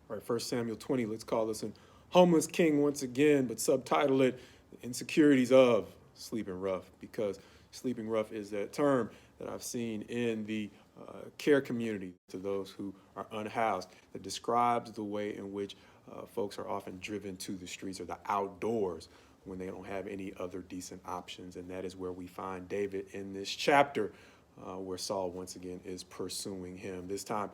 All right, 1 Samuel 20, let's call this an homeless king once again, but subtitle it Insecurities of Sleeping Rough, because sleeping rough is that term that I've seen in the care community to those who are unhoused that describes the way in which folks are often driven to the streets or the outdoors when they don't have any other decent options. And that is where we find David in this chapter, where Saul once again is pursuing him. This time,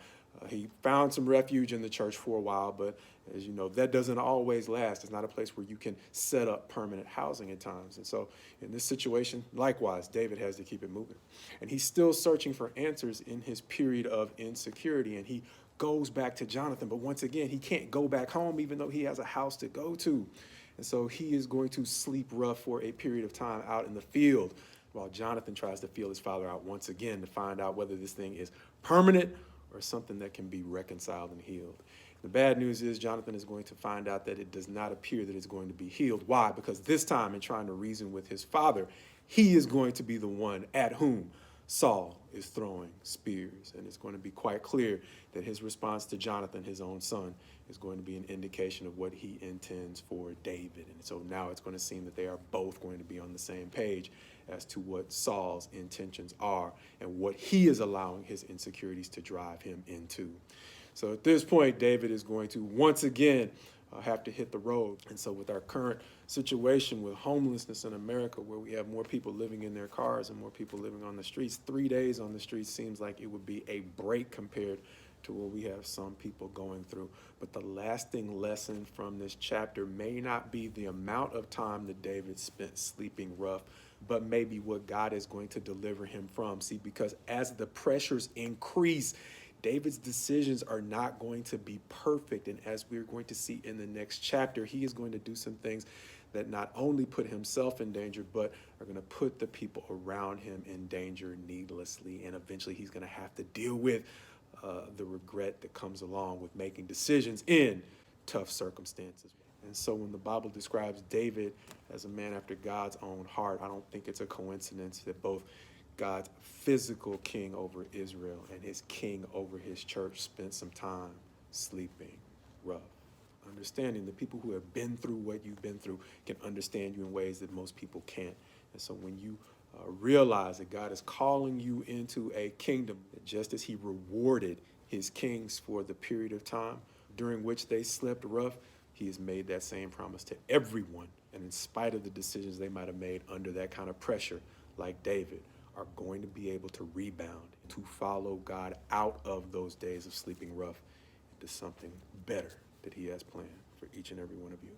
he found some refuge in the church for a while, but as you know, that doesn't always last. It's not a place where you can set up permanent housing at times. And so in this situation, likewise, David has to keep it moving. And he's still searching for answers in his period of insecurity. And he goes back to Jonathan, but once again, he can't go back home even though he has a house to go to. And so he is going to sleep rough for a period of time out in the field while Jonathan tries to feel his father out once again to find out whether this thing is permanent or something that can be reconciled and healed. The bad news is Jonathan is going to find out that it does not appear that it's going to be healed. Why? Because this time in trying to reason with his father, he is going to be the one at whom Saul is throwing spears. And it's going to be quite clear that his response to Jonathan, his own son, is going to be an indication of what he intends for David. And so now it's going to seem that they are both going to be on the same page as to what Saul's intentions are and what he is allowing his insecurities to drive him into. So at this point, David is going to once again have to hit the road. And so with our current situation with homelessness in America, where we have more people living in their cars and more people living on the streets, 3 days on the streets seems like it would be a break compared to what we have some people going through. But the lasting lesson from this chapter may not be the amount of time that David spent sleeping rough, but maybe what God is going to deliver him from. See, because as the pressures increase, David's decisions are not going to be perfect. And as we're going to see in the next chapter, he is going to do some things that not only put himself in danger, but are going to put the people around him in danger needlessly. And eventually he's going to have to deal with the regret that comes along with making decisions in tough circumstances. And so when the Bible describes David as a man after God's own heart, I don't think it's a coincidence that both God's physical king over Israel and his king over his church spent some time sleeping rough. Understanding that people who have been through what you've been through can understand you in ways that most people can't. And so when you realize that God is calling you into a kingdom, that just as he rewarded his kings for the period of time during which they slept rough, he has made that same promise to everyone. And in spite of the decisions they might have made under that kind of pressure, like David, are going to be able to rebound, to follow God out of those days of sleeping rough into something better that he has planned for each and every one of you.